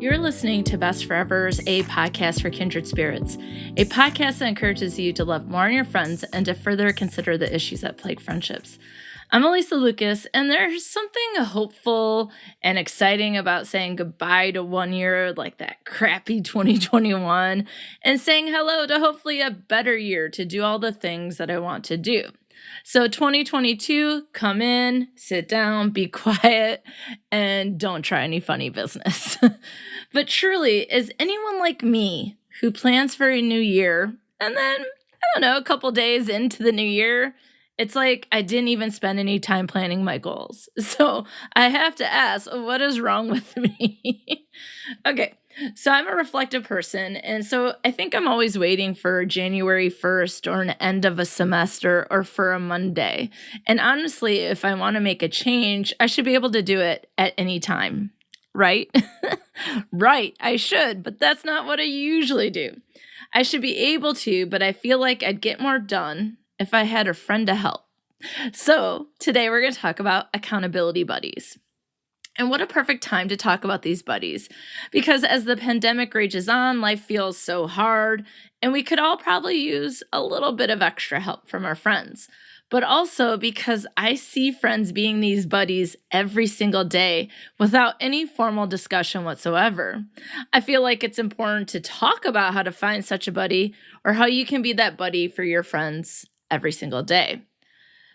You're listening to Best Forevers, a podcast for kindred spirits, a podcast that encourages you to love more on your friends and to further consider the issues that plague friendships. I'm Alysa Lucas, and there's something hopeful and exciting about saying goodbye to 1 year like that crappy 2021 and saying hello to hopefully a better year to do all the things that I want to do. So 2022, come in, sit down, be quiet, and don't try any funny business. But truly, is anyone like me who plans for a new year and then, a couple days into the new year, it's like I didn't even spend any time planning my goals. So I have to ask, what is wrong with me? Okay, so I'm a reflective person, and so I think I'm always waiting for January 1st or an end of a semester or for a Monday. And honestly, if I want to make a change, I should be able to do it at any time, right? Right, I should, but that's not what I usually do. I should be able to, but I feel like I'd get more done if I had a friend to help. So today we're going to talk about accountability buddies. And what a perfect time to talk about these buddies, because as the pandemic rages on, life feels so hard, and we could all probably use a little bit of extra help from our friends. But also because I see friends being these buddies every single day without any formal discussion whatsoever. I feel like it's important to talk about how to find such a buddy or how you can be that buddy for your friends every single day.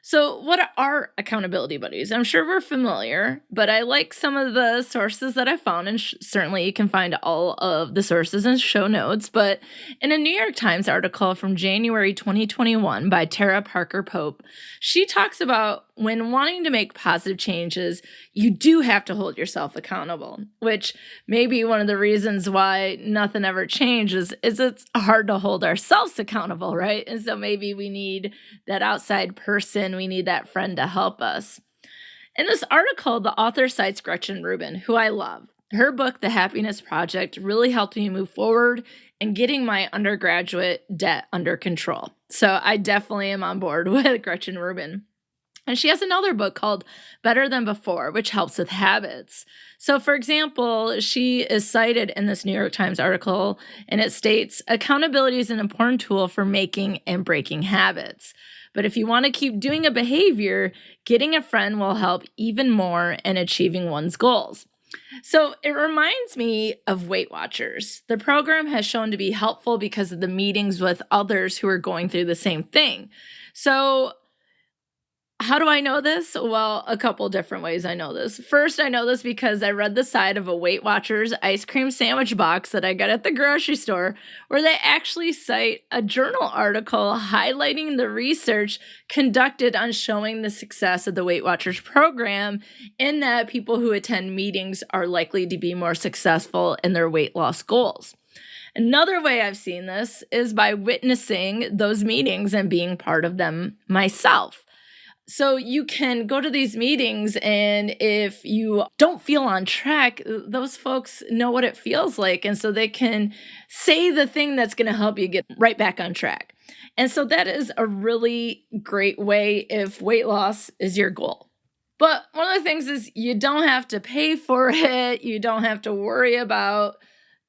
So what are accountability buddies? I'm sure we're familiar, but I like some of the sources that I found, and certainly you can find all of the sources in show notes. But in a New York Times article from January 2021 by Tara Parker Pope, she talks about when wanting to make positive changes, you do have to hold yourself accountable, which may be one of the reasons why nothing ever changes is it's hard to hold ourselves accountable, right? And so maybe we need that outside person, we need that friend to help us. In this article, the author cites Gretchen Rubin, who I love. Her book, The Happiness Project, really helped me move forward in getting my undergraduate debt under control. So I definitely am on board with Gretchen Rubin. And she has another book called Better Than Before, which helps with habits. So, for example, she is cited in this New York Times article, and it states, accountability is an important tool for making and breaking habits. But if you want to keep doing a behavior, getting a friend will help even more in achieving one's goals. So it reminds me of Weight Watchers. The program has shown to be helpful because of the meetings with others who are going through the same thing. So how do I know this? Well, a couple different ways I know this. First, I know this because I read the side of a Weight Watchers ice cream sandwich box that I got at the grocery store, where they actually cite a journal article highlighting the research conducted on showing the success of the Weight Watchers program, in that people who attend meetings are likely to be more successful in their weight loss goals. Another way I've seen this is by witnessing those meetings and being part of them myself. So you can go to these meetings, and if you don't feel on track, those folks know what it feels like. And so they can say the thing that's going to help you get right back on track. And so that is a really great way if weight loss is your goal. But one of the things is you don't have to pay for it. You don't have to worry about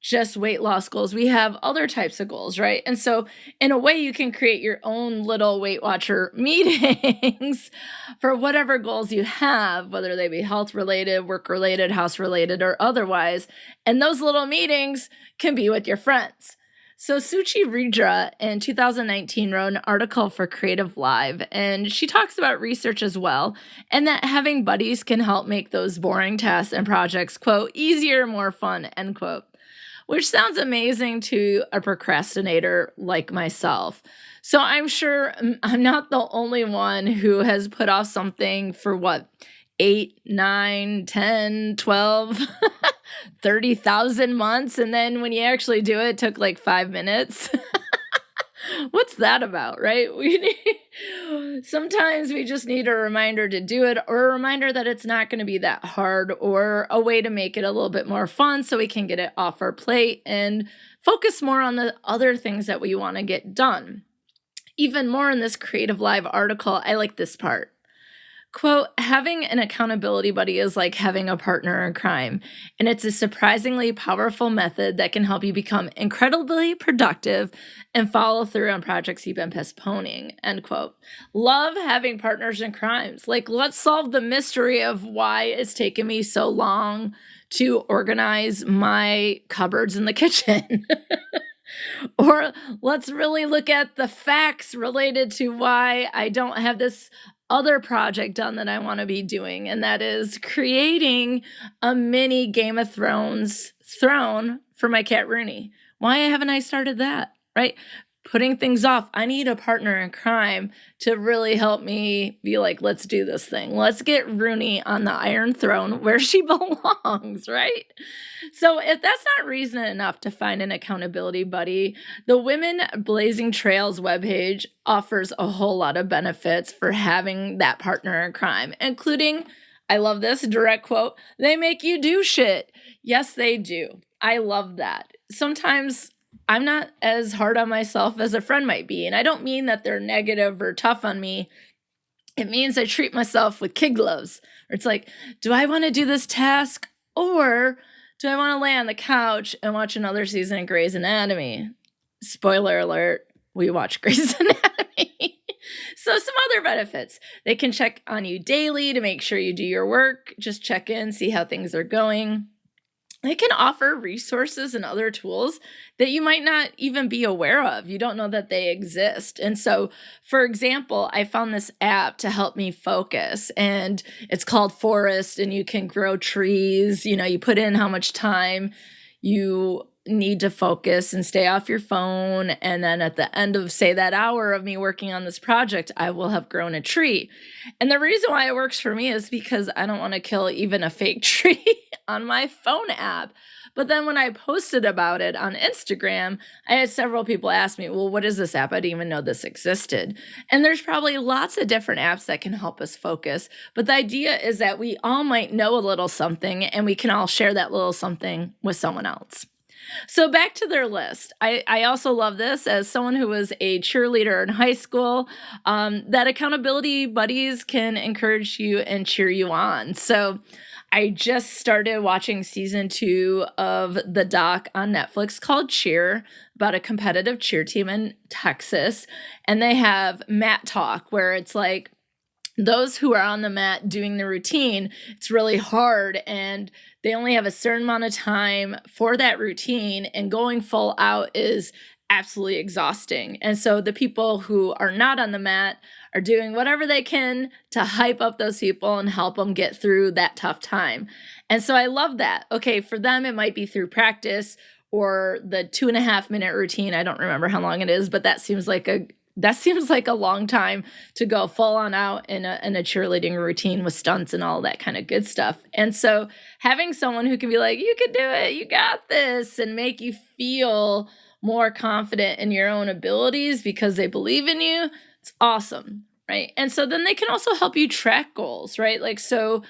just weight loss goals. We have other types of goals, right? And so in a way, you can create your own little Weight Watcher meetings for whatever goals you have, whether they be health related, work related, house related, or otherwise. And those little meetings can be with your friends. So Suchi Ridra in 2019 wrote an article for Creative Live, and she talks about research as well, and that having buddies can help make those boring tasks and projects, quote, easier, more fun, end quote. Which sounds amazing to a procrastinator like myself. So I'm sure I'm not the only one who has put off something for 8, 9, 10, 12, 30,000 months. And then when you actually do it, it took like 5 minutes. What's that about, right? Sometimes we just need a reminder to do it, or a reminder that it's not going to be that hard, or a way to make it a little bit more fun so we can get it off our plate and focus more on the other things that we want to get done. Even more in this Creative Live article, I like this part. Quote, having an accountability buddy is like having a partner in crime, and it's a surprisingly powerful method that can help you become incredibly productive and follow through on projects you've been postponing, end quote. Love having partners in crimes. Like, let's solve the mystery of why it's taken me so long to organize my cupboards in the kitchen. Or let's really look at the facts related to why I don't have this other project done that I want to be doing, and that is creating a mini Game of Thrones throne for my cat Rooney. Why haven't I started that? Right? Putting things off. I need a partner in crime to really help me be like, let's do this thing. Let's get Rooney on the Iron Throne where she belongs, right? So if that's not reason enough to find an accountability buddy, the Women Blazing Trails webpage offers a whole lot of benefits for having that partner in crime, including, I love this direct quote, they make you do shit. Yes, they do. I love that. Sometimes I'm not as hard on myself as a friend might be. And I don't mean that they're negative or tough on me. It means I treat myself with kid gloves. Or it's like, do I want to do this task? Or do I want to lay on the couch and watch another season of Grey's Anatomy? Spoiler alert, we watch Grey's Anatomy. So some other benefits. They can check on you daily to make sure you do your work. Just check in, see how things are going. They can offer resources and other tools that you might not even be aware of. You don't know that they exist. And so, for example, I found this app to help me focus, and it's called Forest, and you can grow trees. You know, you put in how much time you need to focus and stay off your phone. And then at the end of, say, that hour of me working on this project, I will have grown a tree. And the reason why it works for me is because I don't want to kill even a fake tree on my phone app. But then when I posted about it on Instagram, I had several people ask me, well, what is this app? I didn't even know this existed. And there's probably lots of different apps that can help us focus. But the idea is that we all might know a little something, and we can all share that little something with someone else. So back to their list. I also love this as someone who was a cheerleader in high school, that accountability buddies can encourage you and cheer you on. So I just started watching season 2 of the doc on Netflix called Cheer, about a competitive cheer team in Texas. And they have mat talk, where it's like those who are on the mat doing the routine, it's really hard, and they only have a certain amount of time for that routine, and going full out is absolutely exhausting. And so the people who are not on the mat are doing whatever they can to hype up those people and help them get through that tough time. And so I love that. Okay, for them, it might be through practice or the 2.5 minute routine. I don't remember how long it is, but that seems like a long time to go full on out in a cheerleading routine with stunts and all that kind of good stuff. And so having someone who can be like, you can do it, you got this, and make you feel more confident in your own abilities because they believe in you, it's awesome, right? And so then they can also help you track goals, right? Like, so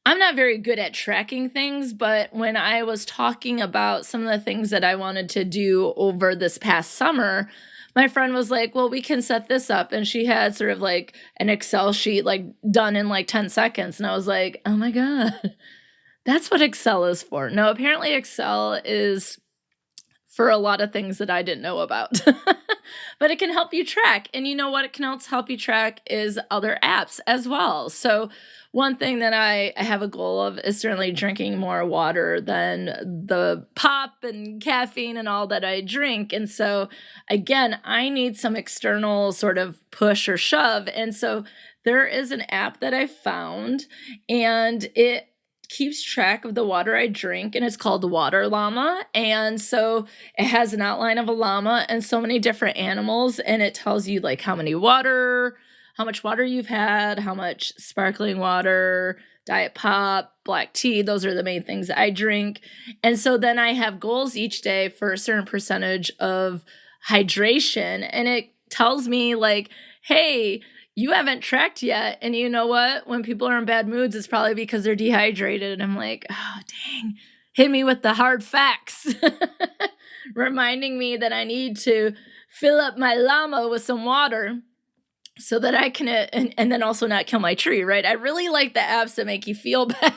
I'm not very good at tracking things, but when I was talking about some of the things that I wanted to do over this past summer, my friend was like, well, we can set this up. And she had sort of like an Excel sheet, like done in like 10 seconds. And I was like, oh my God, that's what Excel is for. No, apparently Excel is for a lot of things that I didn't know about. But it can help you track. And you know what it can also help you track is other apps as well. So one thing that I have a goal of is certainly drinking more water than the pop and caffeine and all that I drink. And so again, I need some external sort of push or shove. And so there is an app that I found, and it keeps track of the water I drink, and it's called Water Llama. And so it has an outline of a llama and so many different animals, and it tells you like how much water you've had, how much sparkling water, diet pop, black tea. Those are the main things I drink. And so then I have goals each day for a certain percentage of hydration, and it tells me like, hey, you haven't tracked yet. And you know what? When people are in bad moods, it's probably because they're dehydrated. And I'm like, oh, dang, hit me with the hard facts. Reminding me that I need to fill up my llama with some water. so that I can, and then also not kill my tree, right? I really like the apps that make you feel bad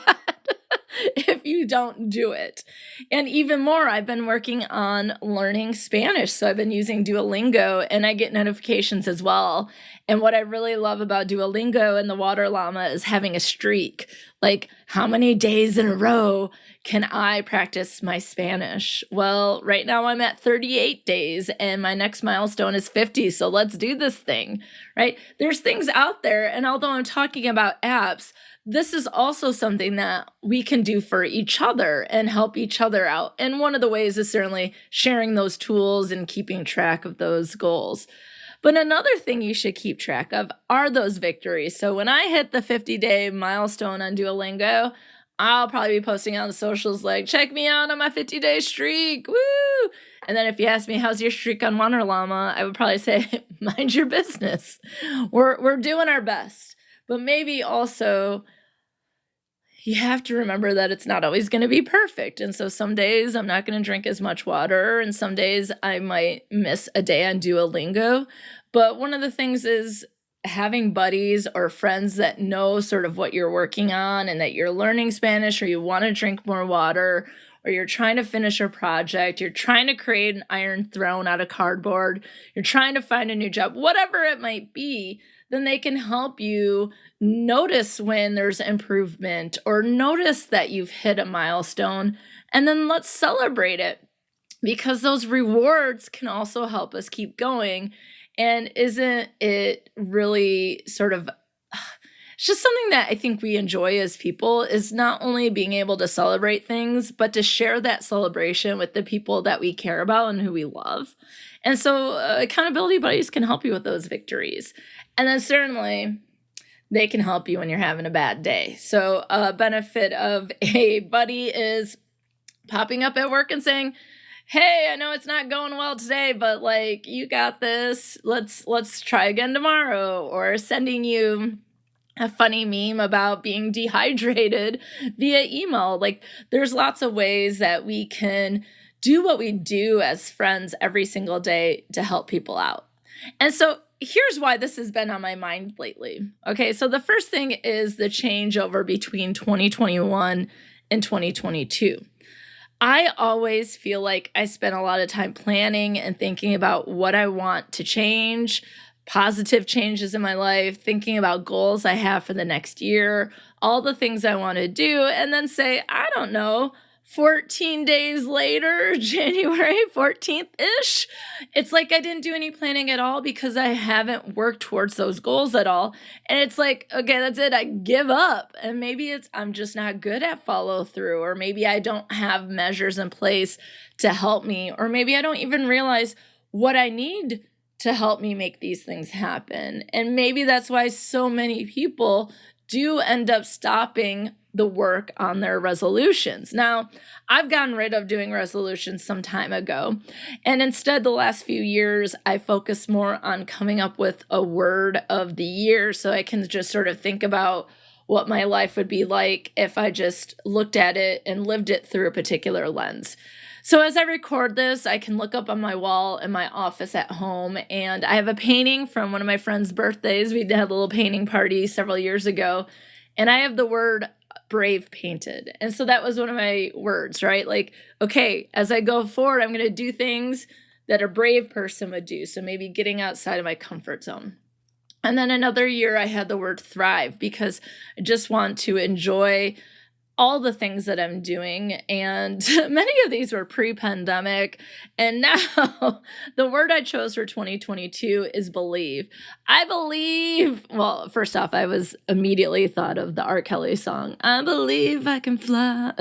if you don't do it. And even more, I've been working on learning Spanish. So I've been using Duolingo, and I get notifications as well. And what I really love about Duolingo and the Water Llama is having a streak. Like, how many days in a row can I practice my Spanish? Well, right now I'm at 38 days, and my next milestone is 50. So let's do this thing, right? There's things out there. And although I'm talking about apps, this is also something that we can do for each other and help each other out. And one of the ways is certainly sharing those tools and keeping track of those goals. But another thing you should keep track of are those victories. So when I hit the 50-day milestone on Duolingo, I'll probably be posting on the socials like, check me out on my 50-day streak, woo! And then if you ask me, how's your streak on Water Llama, I would probably say, mind your business. We're doing our best. But maybe also, you have to remember that it's not always going to be perfect. And so some days I'm not going to drink as much water, and some days I might miss a day on Duolingo. But one of the things is having buddies or friends that know sort of what you're working on and that you're learning Spanish, or you want to drink more water, or you're trying to finish a project, you're trying to create an iron throne out of cardboard, you're trying to find a new job, whatever it might be, then they can help you notice when there's improvement or notice that you've hit a milestone, and then let's celebrate it, because those rewards can also help us keep going. And isn't it really sort of, it's just something that I think we enjoy as people, is not only being able to celebrate things, but to share that celebration with the people that we care about and who we love. And so accountability buddies can help you with those victories. And then certainly they can help you when you're having a bad day. So a benefit of a buddy is popping up at work and saying, hey, I know it's not going well today, but like, you got this. Let's try again tomorrow. Or sending you a funny meme about being dehydrated via email. Like, there's lots of ways that we can do what we do as friends every single day to help people out. And so here's why this has been on my mind lately. Okay, so the first thing is the changeover between 2021 and 2022. I always feel like I spend a lot of time planning and thinking about what I want to change, positive changes in my life, thinking about goals I have for the next year, all the things I want to do, and then say, I don't know, 14 days later, January 14th-ish, it's like I didn't do any planning at all because I haven't worked towards those goals at all. And it's like, okay, that's it. I give up. And maybe I'm just not good at follow through, or maybe I don't have measures in place to help me, or maybe I don't even realize what I need to help me make these things happen. And maybe that's why so many people do end up stopping the work on their resolutions. Now, I've gotten rid of doing resolutions some time ago, and instead the last few years I focus more on coming up with a word of the year, so I can just sort of think about what my life would be like if I just looked at it and lived it through a particular lens. So as I record this, I can look up on my wall in my office at home, and I have a painting from one of my friend's birthdays. We had a little painting party several years ago, and I have the word brave painted. And so that was one of my words, right? Like, okay, as I go forward, I'm going to do things that a brave person would do. So maybe getting outside of my comfort zone. And then another year I had the word thrive, because I just want to enjoy all the things that I'm doing. And many of these were pre-pandemic. And now the word I chose for 2022 is believe. I believe, well, first off, I was immediately thought of the R. Kelly song, I believe I can fly.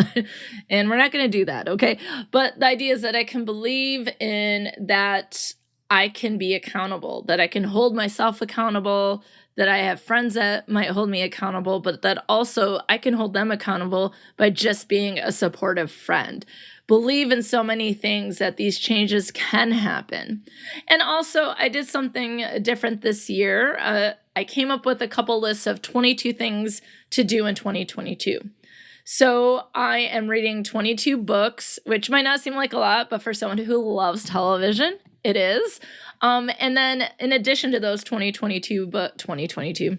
And we're not going to do that, okay? But the idea is that I can believe in that I can be accountable, that I can hold myself accountable, that I have friends that might hold me accountable, but that also I can hold them accountable by just being a supportive friend. Believe in so many things that these changes can happen. And also, I did something different this year. I came up with a couple lists of 22 things to do in 2022. So I am reading 22 books, which might not seem like a lot, but for someone who loves television, It is. And then in addition to those 2022,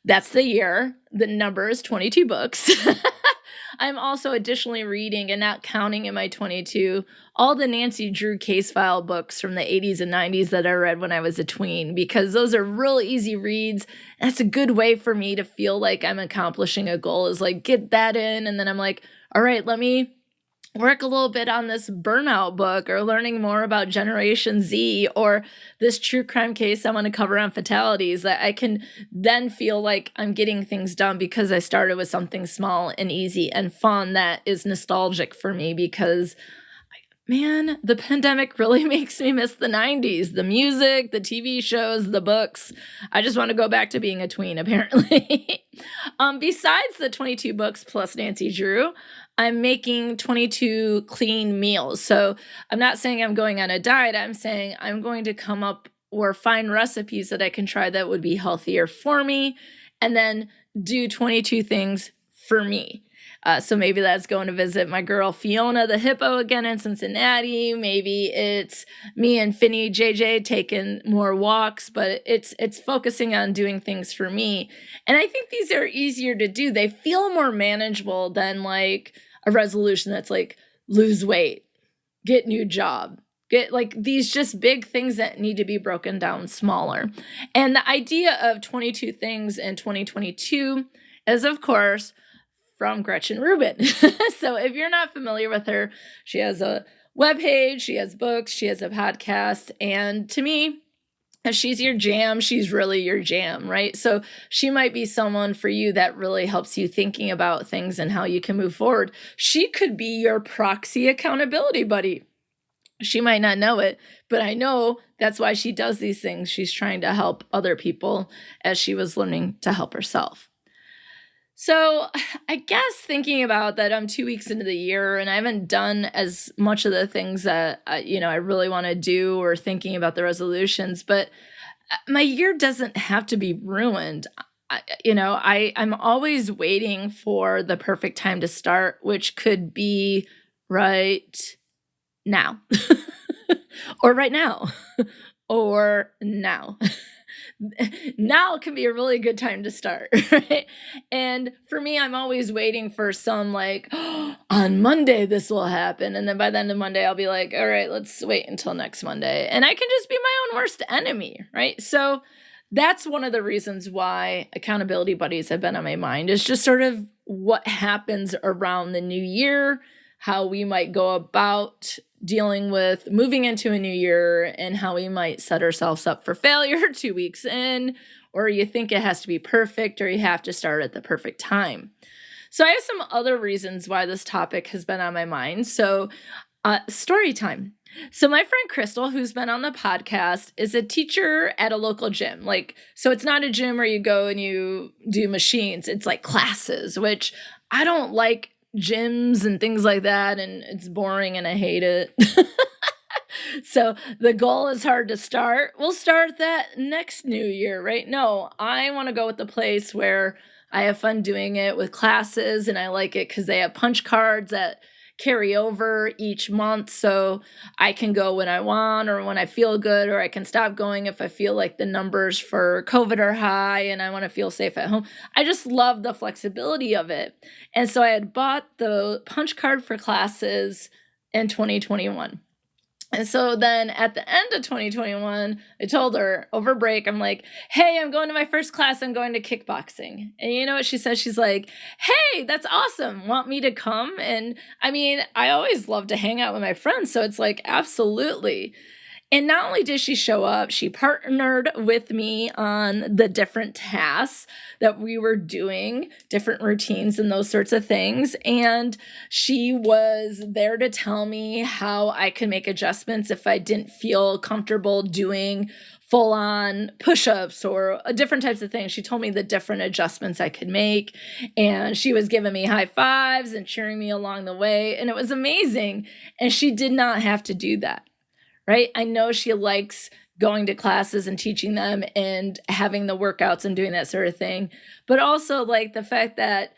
that's the year. The number is 22 books. I'm also additionally reading, and not counting in my 22, all the Nancy Drew case file books from the 80s and 90s that I read when I was a tween, because those are real easy reads. That's a good way for me to feel like I'm accomplishing a goal, is like get that in. And then I'm like, all right, let me work a little bit on this burnout book, or learning more about Generation Z, or this true crime case I want to cover on fatalities. I can then feel like I'm getting things done because I started with something small and easy and fun that is nostalgic for me, because man, the pandemic really makes me miss the 90s, the music, the TV shows, the books. I just want to go back to being a tween, apparently. Besides the 22 books plus Nancy Drew, I'm making 22 clean meals. So I'm not saying I'm going on a diet. I'm saying I'm going to come up or find recipes that I can try that would be healthier for me, and then do 22 things for me. So maybe that's going to visit my girl Fiona the hippo again in Cincinnati. Maybe it's me and Finny JJ taking more walks, but it's focusing on doing things for me. And I think these are easier to do. They feel more manageable than like a resolution that's like lose weight, get new job, get like these just big things that need to be broken down smaller. And the idea of 22 things in 2022 is, of course, from Gretchen Rubin. So if you're not familiar with her, she has a webpage, she has books, she has a podcast. And to me, if she's your jam, she's really your jam, right? So she might be someone for you that really helps you thinking about things and how you can move forward. She could be your proxy accountability buddy. She might not know it, but I know that's why she does these things. She's trying to help other people as she was learning to help herself. So I guess thinking about that, I'm 2 weeks into the year and I haven't done as much of the things that, I really want to do, or thinking about the resolutions, but my year doesn't have to be ruined. I'm always waiting for the perfect time to start, which could be right now or right now or now. Now can be a really good time to start, right? And for me, I'm always waiting for some like, on Monday this will happen. And then by the end of Monday, I'll be like, all right, let's wait until next Monday. And I can just be my own worst enemy, right? So that's one of the reasons why accountability buddies have been on my mind, is just sort of what happens around the new year, how we might go about dealing with moving into a new year, and how we might set ourselves up for failure 2 weeks in, or you think it has to be perfect, or you have to start at the perfect time. So I have some other reasons why this topic has been on my mind. So story time. So my friend Crystal, who's been on the podcast, is a teacher at a local gym. So it's not a gym where you go and you do machines. It's like classes, which I don't like gyms and things like that, and it's boring and I hate it. So the goal is hard to start. We'll start that next new year, right? No, I want to go with the place where I have fun doing it with classes, and I like it because they have punch cards that carry over each month, so I can go when I want or when I feel good, or I can stop going if I feel like the numbers for COVID are high and I want to feel safe at home. I just love the flexibility of it. And so I had bought the punch card for classes in 2021. And so then at the end of 2021, I told her over break, I'm like, hey, I'm going to my first class. I'm going to kickboxing. And you know what she said? She's like, hey, that's awesome. Want me to come? And I mean, I always love to hang out with my friends. So it's like, absolutely. And not only did she show up, she partnered with me on the different tasks that we were doing, different routines and those sorts of things. And she was there to tell me how I could make adjustments if I didn't feel comfortable doing full-on push-ups or different types of things. She told me the different adjustments I could make, and she was giving me high fives and cheering me along the way, and it was amazing. And she did not have to do that. Right? I know she likes going to classes and teaching them and having the workouts and doing that sort of thing. But also like the fact that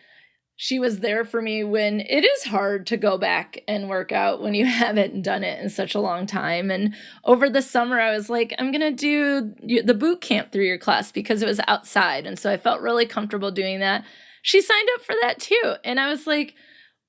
she was there for me when it is hard to go back and work out when you haven't done it in such a long time. And over the summer, I was like, I'm going to do the boot camp through your class because it was outside. And so I felt really comfortable doing that. She signed up for that too. And I was like,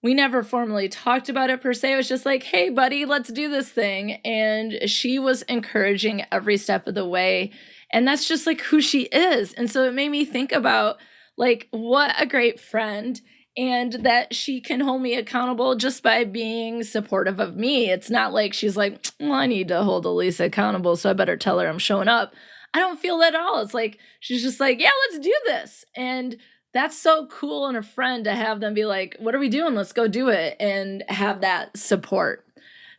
we never formally talked about it per se. It was just like, hey, buddy, let's do this thing. And she was encouraging every step of the way. And that's just like who she is. And so it made me think about like, what a great friend, and that she can hold me accountable just by being supportive of me. It's not like she's like, well, I need to hold Alysa accountable, so I better tell her I'm showing up. I don't feel that at all. It's like, she's just like, yeah, let's do this. And that's so cool in a friend to have them be like, what are we doing? Let's go do it, and have that support.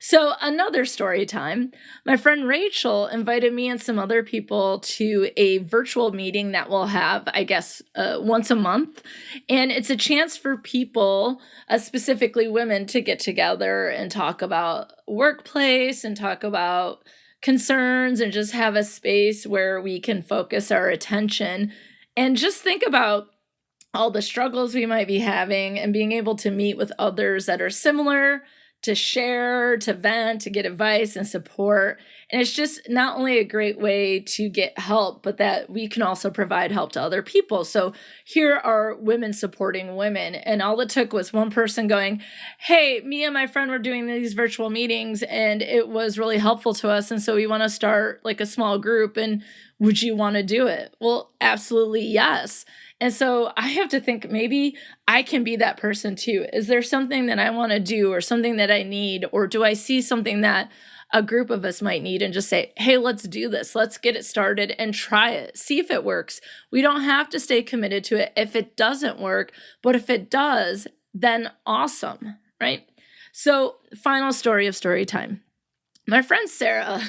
So another story time, my friend Rachel invited me and some other people to a virtual meeting that we'll have, I guess, once a month. And it's a chance for people, specifically women, to get together and talk about workplace and talk about concerns and just have a space where we can focus our attention and just think about all the struggles we might be having and being able to meet with others that are similar, to share, to vent, to get advice and support. And it's just not only a great way to get help, but that we can also provide help to other people. So here are women supporting women. And all it took was one person going, hey, me and my friend were doing these virtual meetings and it was really helpful to us. And so we want to start like a small group. And would you want to do it? Well, absolutely yes. And so I have to think maybe I can be that person too. Is there something that I want to do or something that I need? Or do I see something that a group of us might need and just say, hey, let's do this. Let's get it started and try it. See if it works. We don't have to stay committed to it if it doesn't work. But if it does, then awesome, right? So final story of story time. My friend Sarah...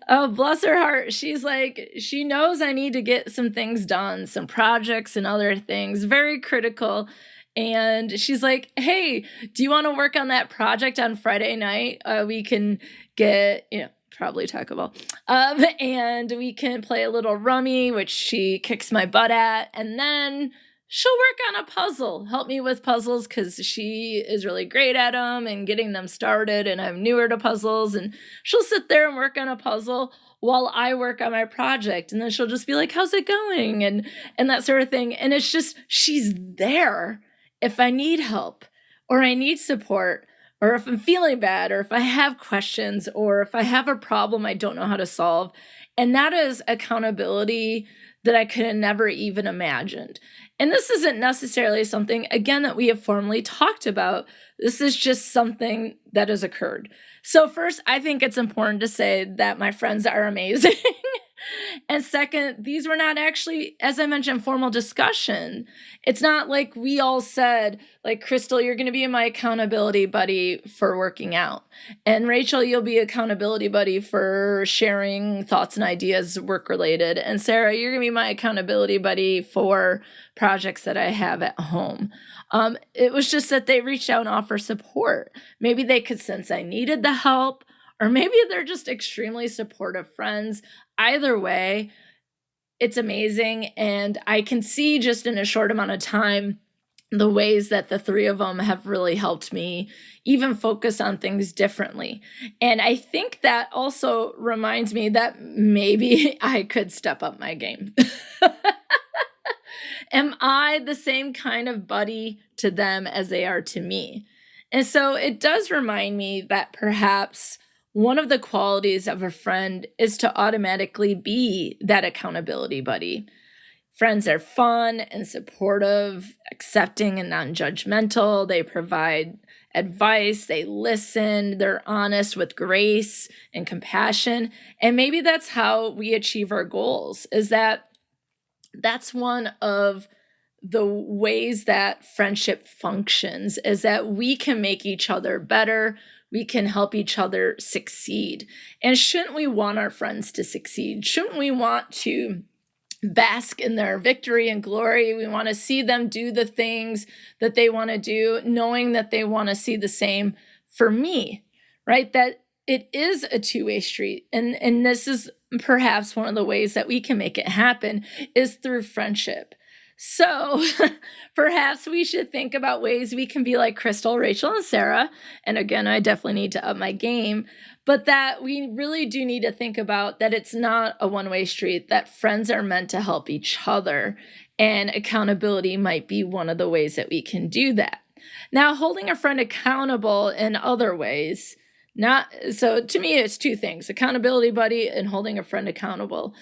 Oh, bless her heart. She's like, she knows I need to get some things done, some projects and other things, very critical. And she's like, hey, do you want to work on that project on Friday night? We can get, probably Taco Bell. And we can play a little rummy, which she kicks my butt at. And then she'll work on a puzzle, help me with puzzles because she is really great at them and getting them started. And I'm newer to puzzles, and she'll sit there and work on a puzzle while I work on my project. And then she'll just be like, how's it going? And that sort of thing. And it's just, she's there if I need help or I need support, or if I'm feeling bad, or if I have questions, or if I have a problem I don't know how to solve. And that is accountability that I could have never even imagined. And this isn't necessarily something, again, that we have formally talked about. This is just something that has occurred. So first, I think it's important to say that my friends are amazing. And second, these were not actually, as I mentioned, formal discussion. It's not like we all said, like, Crystal, you're going to be my accountability buddy for working out. And Rachel, you'll be accountability buddy for sharing thoughts and ideas work-related. And Sarah, you're going to be my accountability buddy for projects that I have at home. It was just that they reached out and offered support. Maybe they could sense I needed the help, or maybe they're just extremely supportive friends. Either way, it's amazing. And I can see just in a short amount of time the ways that the three of them have really helped me even focus on things differently. And I think that also reminds me that maybe I could step up my game. Am I the same kind of buddy to them as they are to me? And so it does remind me that perhaps one of the qualities of a friend is to automatically be that accountability buddy. Friends are fun and supportive, accepting and non-judgmental. They provide advice, they listen, they're honest with grace and compassion. And maybe that's how we achieve our goals, is that's one of the ways that friendship functions, is that we can make each other better. We can help each other succeed. And shouldn't we want our friends to succeed? Shouldn't we want to bask in their victory and glory? We want to see them do the things that they want to do, knowing that they want to see the same for me, right? That it is a two-way street. And this is perhaps one of the ways that we can make it happen is through friendship. So perhaps we should think about ways we can be like Crystal, Rachel, and Sarah. And again, I definitely need to up my game, but that we really do need to think about that it's not a one-way street, that friends are meant to help each other. And accountability might be one of the ways that we can do that. Now, holding a friend accountable in other ways, so to me, it's two things: accountability buddy and holding a friend accountable.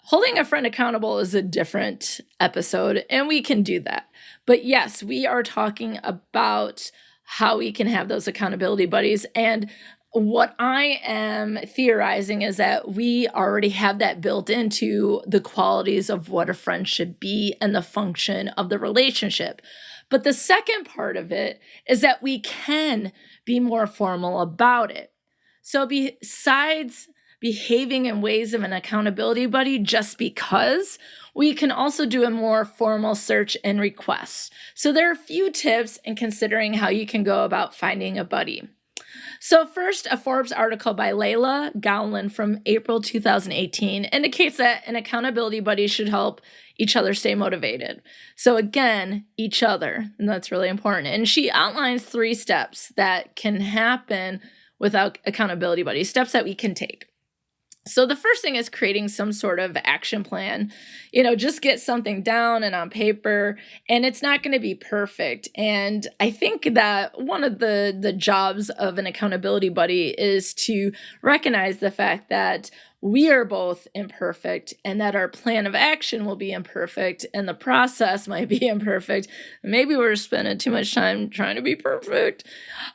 Holding a friend accountable is a different episode, and we can do that. But yes, we are talking about how we can have those accountability buddies. And what I am theorizing is that we already have that built into the qualities of what a friend should be and the function of the relationship. But the second part of it is that we can be more formal about it. So besides behaving in ways of an accountability buddy just because, we can also do a more formal search and request. So there are a few tips in considering how you can go about finding a buddy. So first, a Forbes article by Layla Gowland from April 2018 indicates that an accountability buddy should help each other stay motivated. So again, each other, and that's really important. And she outlines 3 steps that can happen without accountability buddies, steps that we can take. So the first thing is creating some sort of action plan. Just get something down and on paper, and it's not going to be perfect. And I think that one of the jobs of an accountability buddy is to recognize the fact that we are both imperfect and that our plan of action will be imperfect and the process might be imperfect. Maybe we're spending too much time trying to be perfect.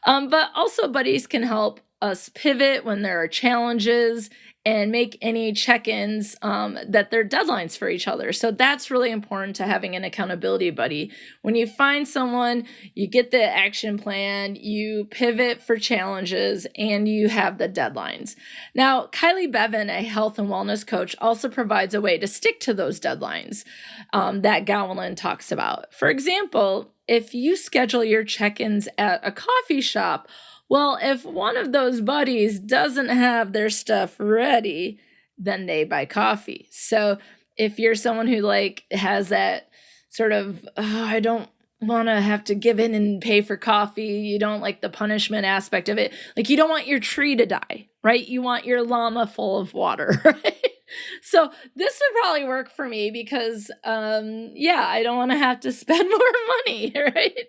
But also buddies can help us pivot when there are challenges and make any check-ins that they're deadlines for each other. So that's really important to having an accountability buddy. When you find someone, you get the action plan, you pivot for challenges, and you have the deadlines. Now, Kylie Bevan, a health and wellness coach, also provides a way to stick to those deadlines that Gowland talks about. For example, if you schedule your check-ins at a coffee shop, well, if one of those buddies doesn't have their stuff ready, then they buy coffee. So if you're someone who has that sort of, I don't want to have to give in and pay for coffee, you don't like the punishment aspect of it, you don't want your tree to die, right? You want your llama full of water, right? So this would probably work for me because, I don't want to have to spend more money, right?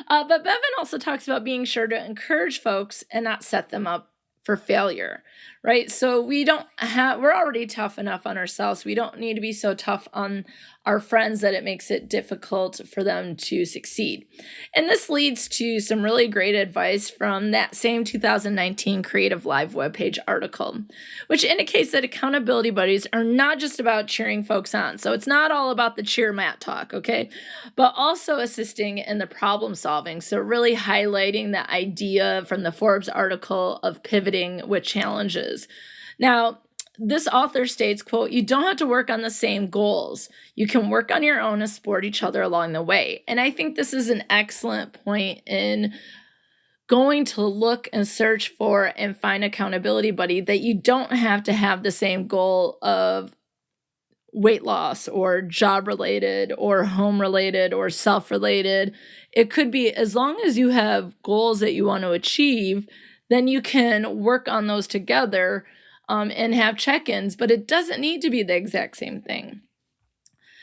But Bevan also talks about being sure to encourage folks and not set them up for failure, right? So we're already tough enough on ourselves. We don't need to be so tough on our friends that it makes it difficult for them to succeed. And this leads to some really great advice from that same 2019 Creative Live webpage article, which indicates that accountability buddies are not just about cheering folks on. So it's not all about the cheer mat talk, okay? But also assisting in the problem solving. So really highlighting the idea from the Forbes article of pivoting with challenges. Now, this author states, quote, "You don't have to work on the same goals. You can work on your own and support each other along the way." And I think this is an excellent point in going to look and search for and find accountability buddy, that you don't have to have the same goal of weight loss or job related or home related or self related. It could be, as long as you have goals that you want to achieve, then you can work on those together and have check-ins, but it doesn't need to be the exact same thing.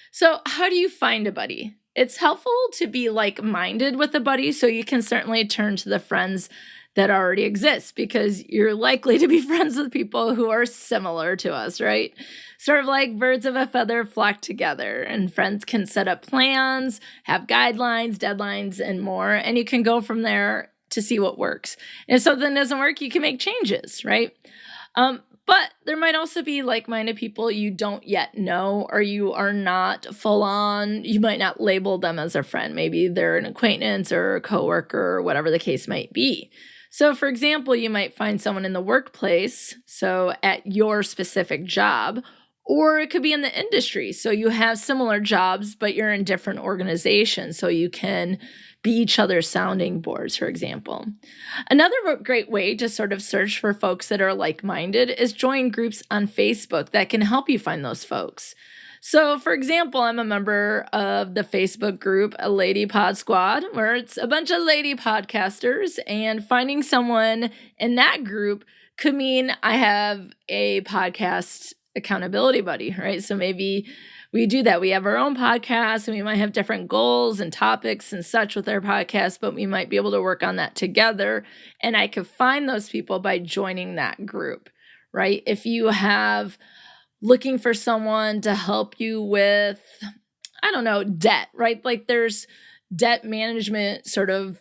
So how do you find a buddy? It's helpful to be like-minded with a buddy, so you can certainly turn to the friends that already exist, because you're likely to be friends with people who are similar to us, right? Sort of like birds of a feather flock together, and friends can set up plans, have guidelines, deadlines, and more, and you can go from there to see what works. And if something doesn't work, you can make changes, right? But there might also be like-minded people you don't yet know, or you are not full on, you might not label them as a friend. Maybe they're an acquaintance or a coworker or whatever the case might be. So for example, you might find someone in the workplace, so at your specific job, or it could be in the industry. So you have similar jobs, but you're in different organizations, so you can be each other's sounding boards, for example. Another great way to sort of search for folks that are like-minded is join groups on Facebook that can help you find those folks. So, for example, I'm a member of the Facebook group, a Lady Pod Squad, where it's a bunch of lady podcasters, and finding someone in that group could mean I have a podcast accountability buddy, right? So maybe we do that. We have our own podcast and we might have different goals and topics and such with our podcast, but we might be able to work on that together. And I could find those people by joining that group, right? If you have looking for someone to help you with, I don't know, debt, right? Like there's debt management sort of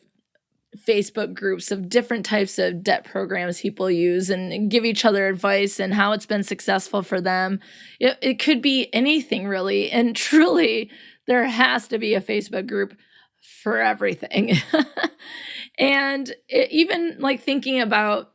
Facebook groups of different types of debt programs people use and give each other advice and how it's been successful for them. It could be anything really. And truly, there has to be a Facebook group for everything. And even like thinking about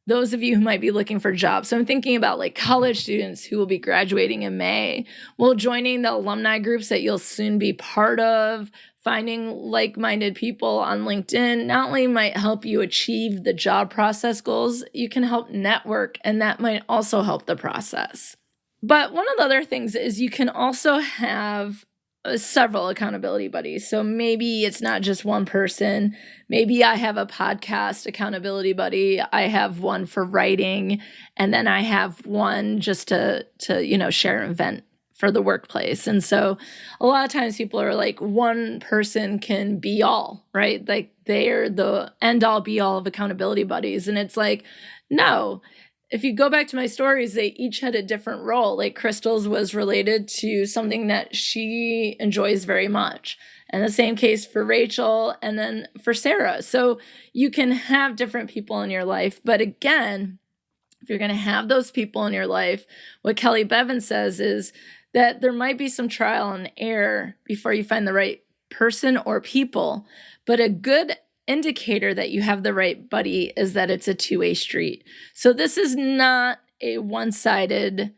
those of you who might be looking for jobs. So I'm thinking about like college students who will be graduating in May. Well, joining the alumni groups that you'll soon be part of, finding like-minded people on LinkedIn not only might help you achieve the job process goals, you can help network, and that might also help the process. But one of the other things is you can also have several accountability buddies. So maybe it's not just one person. Maybe I have a podcast accountability buddy. I have one for writing, and then I have one just to share an event for the workplace. And so a lot of times people are like, one person can be all, right? Like they're the end all be all of accountability buddies. And it's like, no. If you go back to my stories, they each had a different role. Like Crystal's was related to something that she enjoys very much. And the same case for Rachel and then for Sarah. So you can have different people in your life. But again, if you're going to have those people in your life, what Kelly Bevan says is that there might be some trial and error before you find the right person or people. But a good indicator that you have the right buddy is that it's a two-way street. So this is not a one-sided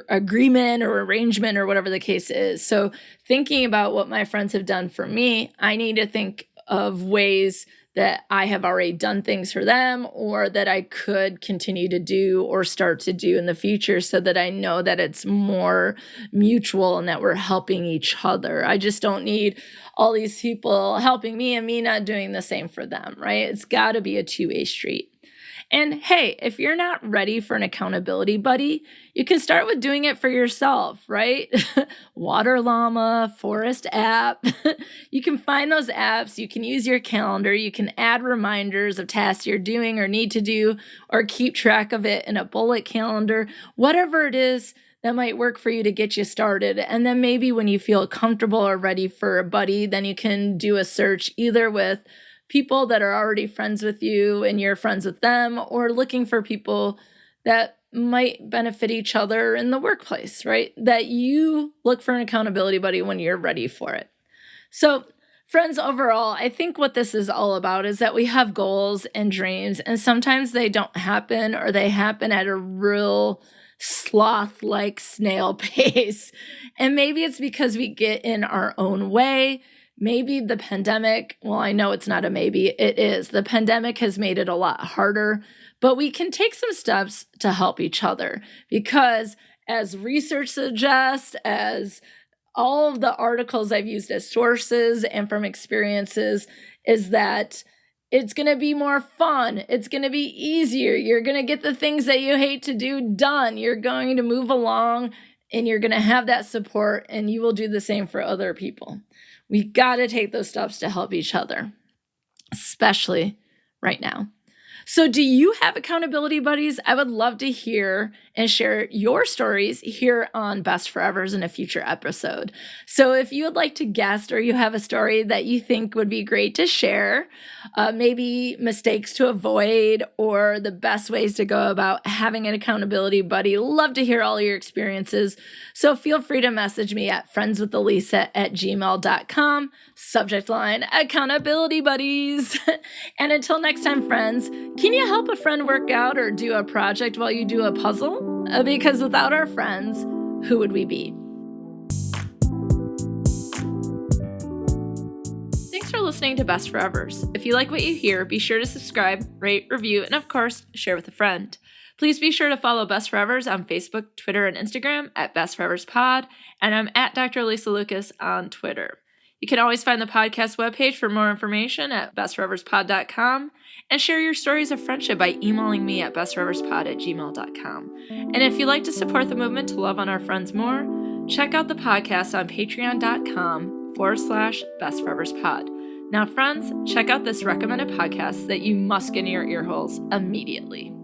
agreement or arrangement or whatever the case is. So thinking about what my friends have done for me, I need to think of ways that I have already done things for them or that I could continue to do or start to do in the future so that I know that it's more mutual and that we're helping each other. I just don't need all these people helping me and me not doing the same for them, right? It's got to be a two-way street. And hey, if you're not ready for an accountability buddy, you can start with doing it for yourself, right? Water Llama, Forest app. You can find those apps. You can use your calendar. You can add reminders of tasks you're doing or need to do, or keep track of it in a bullet calendar, whatever it is that might work for you to get you started. And then maybe when you feel comfortable or ready for a buddy, then you can do a search either with people that are already friends with you and you're friends with them, or looking for people that might benefit each other in the workplace, right? That you look for an accountability buddy when you're ready for it. So friends, overall, I think what this is all about is that we have goals and dreams, and sometimes they don't happen, or they happen at a real sloth-like snail pace. And maybe it's because we get in our own way. Maybe the pandemic, well, I know it's not a maybe, it is. The pandemic has made it a lot harder, but we can take some steps to help each other, because as research suggests, as all of the articles I've used as sources and from experiences, is that it's going to be more fun. It's going to be easier. You're going to get the things that you hate to do done. You're going to move along and you're going to have that support, and you will do the same for other people. We got to take those steps to help each other, especially right now. So do you have accountability buddies? I would love to hear and share your stories here on Best Forevers in a future episode. So if you would like to guest, or you have a story that you think would be great to share, maybe mistakes to avoid or the best ways to go about having an accountability buddy, love to hear all your experiences. So feel free to message me at friendswithalysa@gmail.com. Subject line, accountability buddies. And until next time, friends, can you help a friend work out or do a project while you do a puzzle? Because without our friends, who would we be? Thanks for listening to Best Forevers. If you like what you hear, be sure to subscribe, rate, review, and of course, share with a friend. Please be sure to follow Best Forevers on Facebook, Twitter, and Instagram at Best Forevers Pod, and I'm at Dr. Alysa Lucas on Twitter. You can always find the podcast webpage for more information at bestforeverspod.com, and share your stories of friendship by emailing me at bestforeverspod@gmail.com. And if you'd like to support the movement to love on our friends more, check out the podcast on patreon.com/bestforeverspod. Now, friends, check out this recommended podcast that you must get in your ear holes immediately.